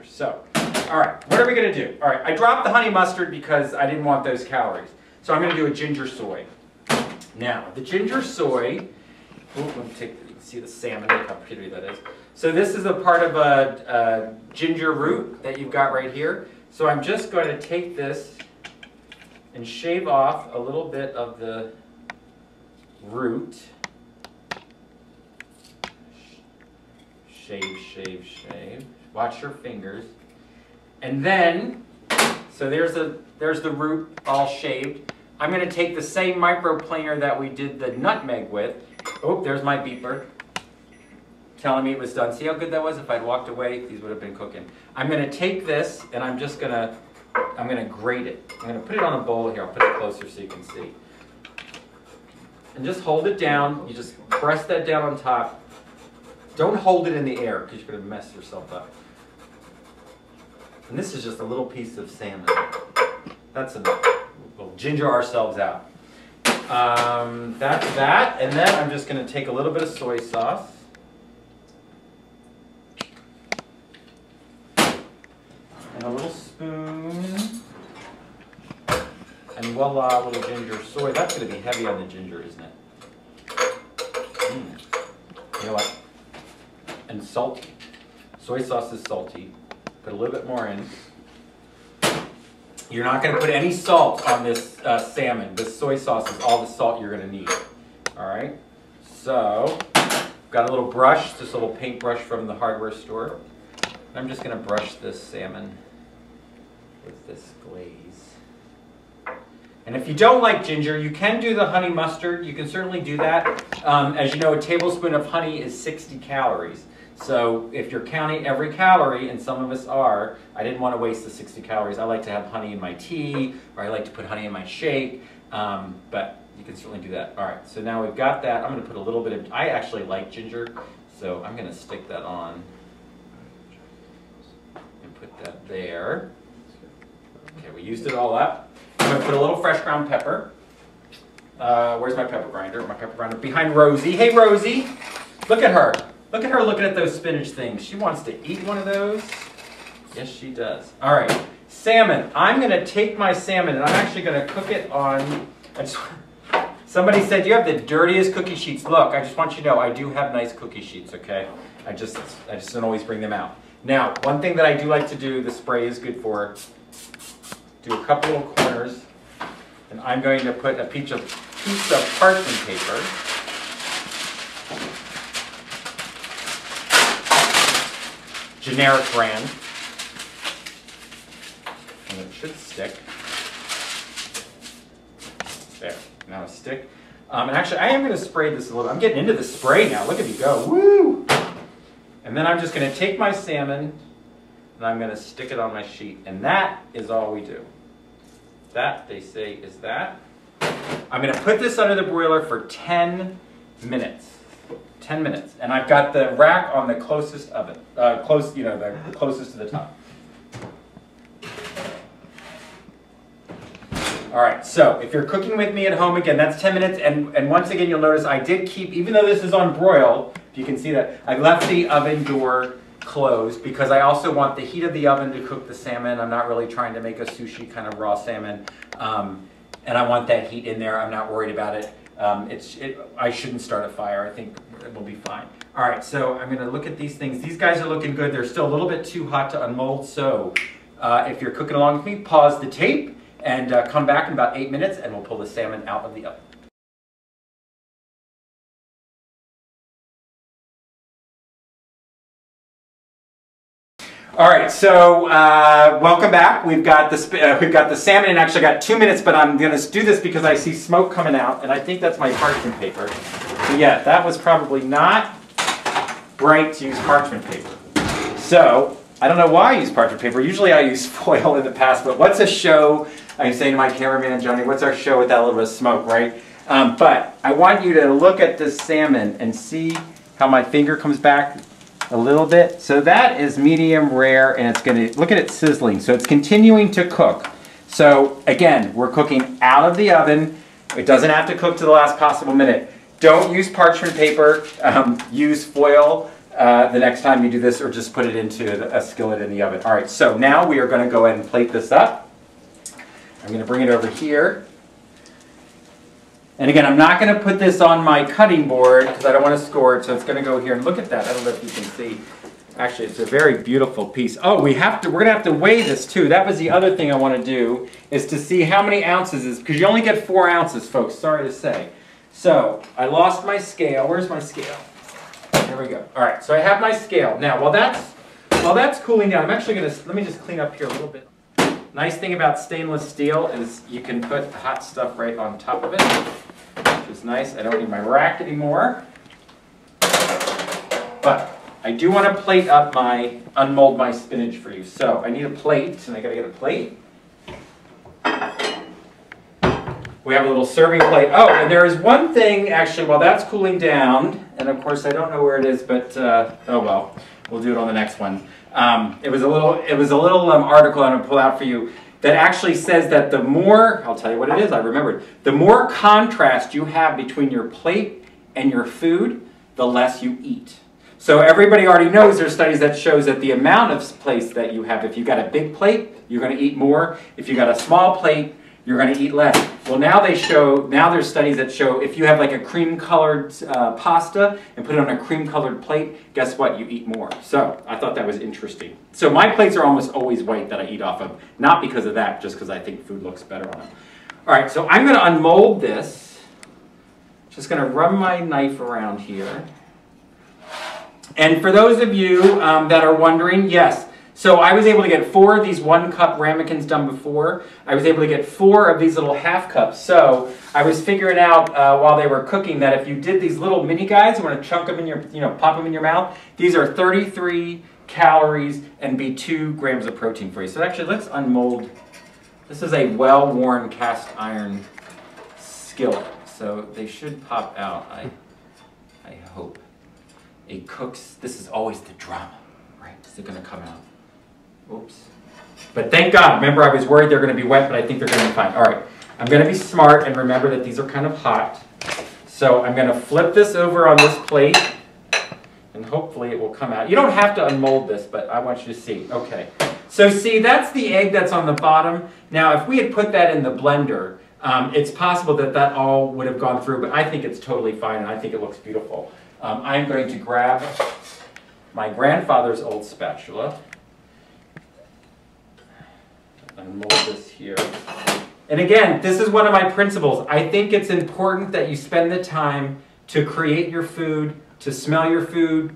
ginger. So, all right, what are we going to do? All right, I dropped the honey mustard because I didn't want those calories. So I'm going to do a ginger soy. Now, the ginger soy, let me take, you can see the salmon, look how pretty that is. So this is a part of a ginger root that you've got right here. So I'm just going to take this and shave off a little bit of the root. Shave, shave, shave. Watch your fingers. And then, so there's the root all shaved. I'm going to take the same microplaner that we did the nutmeg with. Oh, there's my beeper telling me it was done. See how good that was? If I'd walked away, these would have been cooking. I'm going to take this and I'm going to grate it. I'm going to put it on a bowl here. I'll put it closer so you can see. And just hold it down. You just press that down on top. Don't hold it in the air because you're going to mess yourself up. And this is just a little piece of salmon. That's enough. We'll ginger ourselves out. That's that. And then I'm just going to take a little bit of soy sauce. And a little spoon. And voila, a little ginger soy. That's going to be heavy on the ginger, isn't it? You know what? And salty. Soy sauce is salty. Put a little bit more in. You're not going to put any salt on this salmon. This soy sauce is all the salt you're going to need. All right. So, got a little brush, this little paintbrush from the hardware store. I'm just going to brush this salmon with this glaze. And if you don't like ginger, you can do the honey mustard. You can certainly do that. As you know, a tablespoon of honey is 60 calories. So if you're counting every calorie, and some of us are, I didn't want to waste the 60 calories. I like to have honey in my tea, or I like to put honey in my shake, but you can certainly do that. All right, so now we've got that. I'm going to put a little bit of, I actually like ginger, so I'm going to stick that on and put that there. Okay, we used it all up. I'm going to put a little fresh ground pepper. Where's my pepper grinder? My pepper grinder behind Rosie. Hey, Rosie, look at her. Look at her looking at those spinach things. She wants to eat one of those. Yes, she does. All right, salmon. I'm going to take my salmon and I'm actually going to cook it on... Somebody said, you have the dirtiest cookie sheets. Look, I just want you to know I do have nice cookie sheets, okay? I just don't always bring them out. Now, one thing that I do like to do, the spray is good for, do a couple little corners. And I'm going to put a piece of parchment paper. Generic brand, and it should stick. There, now a stick. And actually, I am going to spray this a little. I'm getting into the spray now. Look at me go, woo! And then I'm just going to take my salmon, and I'm going to stick it on my sheet, and that is all we do. That, they say, is that. I'm going to put this under the broiler for 10 minutes. 10 minutes, and I've got the rack on the closest oven, the closest to the top. All right, so if you're cooking with me at home, again, that's 10 minutes, and once again, you'll notice I did keep, even though this is on broil, if you can see that, I left the oven door closed because I also want the heat of the oven to cook the salmon. I'm not really trying to make a sushi kind of raw salmon, and I want that heat in there. I'm not worried about it. I shouldn't start a fire. I think it will be fine. All right, so I'm going to look at these things. These guys are looking good. They're still a little bit too hot to unmold. So if you're cooking along with me, pause the tape and come back in about 8 minutes, and we'll pull the salmon out of the oven. All right, so welcome back. We've got the salmon, and actually got 2 minutes, but I'm going to do this because I see smoke coming out, and I think that's my parchment paper. So yeah, that was probably not bright to use parchment paper. So I don't know why I use parchment paper. Usually I use foil in the past, but what's a show? I'm saying to my cameraman Johnny, what's our show without a little bit of smoke, right? But I want you to look at this salmon and see how my finger comes back a little bit. So that is medium rare, and it's going to, look at it sizzling. So it's continuing to cook. So again, we're cooking out of the oven. It doesn't have to cook to the last possible minute. Don't use parchment paper. Use foil. the next time you do this, or just put it into a skillet in the oven. All right, so now we are going to go ahead and plate this up. I'm going to bring it over here. And again, I'm not going to put this on my cutting board because I don't want to score it, so it's going to go here. And look at that. I don't know if you can see. Actually, it's a very beautiful piece. Oh, we're going to have to weigh this too. That was the other thing I want to do, is to see how many ounces is, because you only get 4 ounces, folks, sorry to say. So, I lost my scale. Where's my scale? There we go. All right, so I have my scale. Now, while that's cooling down, I'm actually going to, let me just clean up here a little bit. Nice thing about stainless steel is you can put hot stuff right on top of it, which is nice. I don't need my rack anymore. But I do want to plate up unmold my spinach for you. So I need a plate, and I got to get a plate. We have a little serving plate. Oh, and there is one thing, actually, while that's cooling down, and of course I don't know where it is, but oh well, we'll do it on the next one. It was a little article I'm going to pull out for you that actually says that the more, I'll tell you what it is, I remembered, the more contrast you have between your plate and your food, the less you eat. So everybody already knows there's studies that shows that the amount of plates that you have, if you've got a big plate, you're going to eat more. If you've got a small plate, you're going to eat less. Well, now there's studies that show if you have like a cream-colored pasta and put it on a cream-colored plate, guess what? You eat more. So I thought that was interesting. So my plates are almost always white that I eat off of, not because of that, just because I think food looks better on them. All right, so I'm going to unmold this. Just going to run my knife around here. And for those of you that are wondering, yes, so I was able to get 4 of these 1-cup ramekins done before. I was able to get 4 of these little half cups. So I was figuring out while they were cooking that if you did these little mini guys, you want to chunk them in your, pop them in your mouth. These are 33 calories and be 2 grams of protein for you. So actually, let's unmold. This is a well-worn cast iron skillet, so they should pop out. I hope. This is always the drama, right? Is it going to come out? Oops. But thank God. Remember, I was worried they're going to be wet, but I think they're going to be fine. All right. I'm going to be smart and remember that these are kind of hot. So I'm going to flip this over on this plate, and hopefully it will come out. You don't have to unmold this, but I want you to see. Okay. So see, that's the egg that's on the bottom. Now, if we had put that in the blender, it's possible that that all would have gone through, but I think it's totally fine, and I think it looks beautiful. I'm going to grab my grandfather's old spatula and mold this here. And again, this is one of my principles. I think it's important that you spend the time to create your food, to smell your food.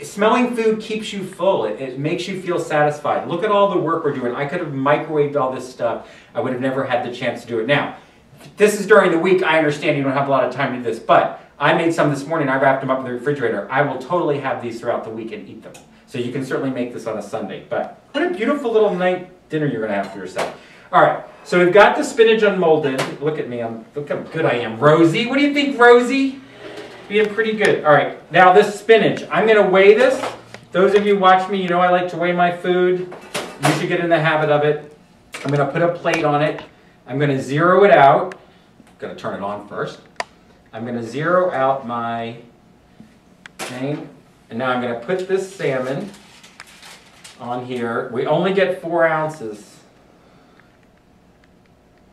Smelling food keeps you full. It makes you feel satisfied. Look at all the work we're doing. I could have microwaved all this stuff. I would have never had the chance to do it. Now, this is during the week. I understand you don't have a lot of time to do this, but I made some this morning. I wrapped them up in the refrigerator. I will totally have these throughout the week and eat them. So you can certainly make this on a Sunday. But what a beautiful little night dinner you're going to have for yourself. All right, so we've got the spinach unmolded. Look at me. Look how good I am. Rosie, what do you think, Rosie? Being pretty good. All right, now this spinach. I'm going to weigh this. Those of you who watch me, you know I like to weigh my food. You should get in the habit of it. I'm going to put a plate on it. I'm going to zero it out. I'm going to turn it on first. I'm going to zero out my thing, and now I'm going to put this salmon on here. We only get 4 ounces.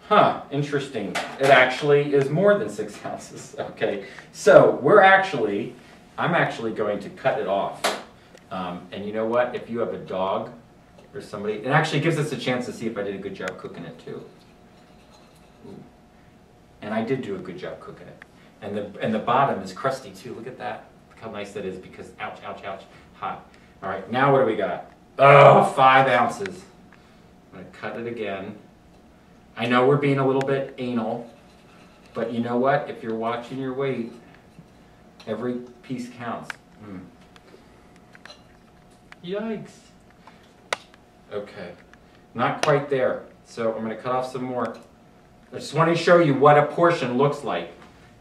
Huh, interesting. It actually is more than 6 ounces. Okay, so I'm actually going to cut it off. And you know what? If you have a dog or somebody, it actually gives us a chance to see if I did a good job cooking it too. Ooh. And I did do a good job cooking it. And the bottom is crusty too. Look at that. Look how nice that is because ouch, ouch, ouch, hot. All right, now what do we got? Oh, 5 ounces. I'm going to cut it again. I know we're being a little bit anal, but you know what? If you're watching your weight, every piece counts. Yikes. Okay, not quite there. So I'm going to cut off some more. I just want to show you what a portion looks like.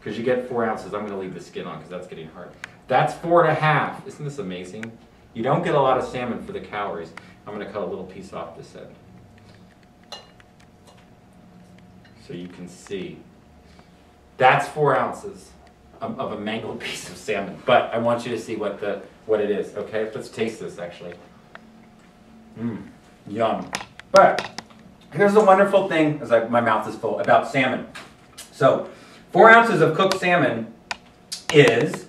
Because you get 4 ounces. I'm going to leave the skin on because that's getting hard. That's 4.5. Isn't this amazing? You don't get a lot of salmon for the calories. I'm going to cut a little piece off this end. So you can see. That's 4 ounces. of a mangled piece of salmon. But I want you to see what it is. Okay, let's taste this actually. Yum. But here's the wonderful thing, as my mouth is full, about salmon. So 4 ounces of cooked salmon is,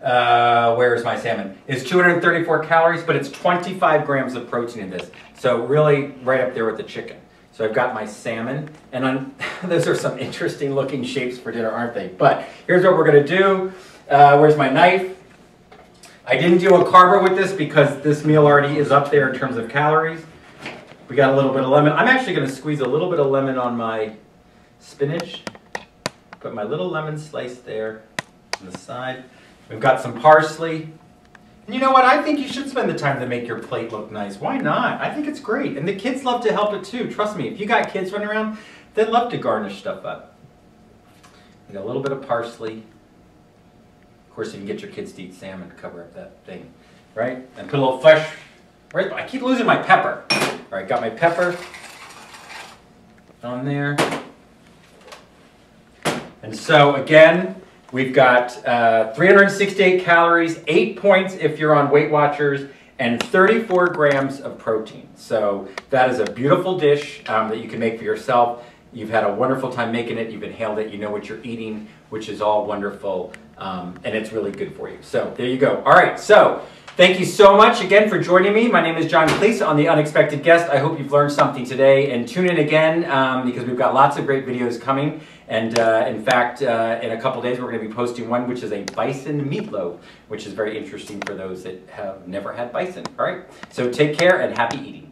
where's my salmon? Is 234 calories, but it's 25 grams of protein in this. So really right up there with the chicken. So I've got my salmon, and those are some interesting looking shapes for dinner, aren't they? But here's what we're gonna do. Where's my knife? I didn't do a carver with this because this meal already is up there in terms of calories. We got a little bit of lemon. I'm actually gonna squeeze a little bit of lemon on my spinach. Put my little lemon slice there on the side. We've got some parsley. And you know what? I think you should spend the time to make your plate look nice. Why not? I think it's great. And the kids love to help it too. Trust me, if you got kids running around, they love to garnish stuff up. We got a little bit of parsley. Of course, you can get your kids to eat salmon to cover up that thing, right? And put a little fresh, right? I keep losing my pepper. All right, got my pepper on there. And so again, we've got 368 calories, 8 points if you're on Weight Watchers, and 34 grams of protein. So that is a beautiful dish that you can make for yourself. You've had a wonderful time making it. You've inhaled it. You know what you're eating, which is all wonderful, and it's really good for you. So there you go. All right, so thank you so much again for joining me. My name is John Clese on The Unexpected Guest. I hope you've learned something today, and tune in again because we've got lots of great videos coming. And in fact, in a couple days, we're going to be posting one, which is a bison meatloaf, which is very interesting for those that have never had bison. All right, so take care and happy eating.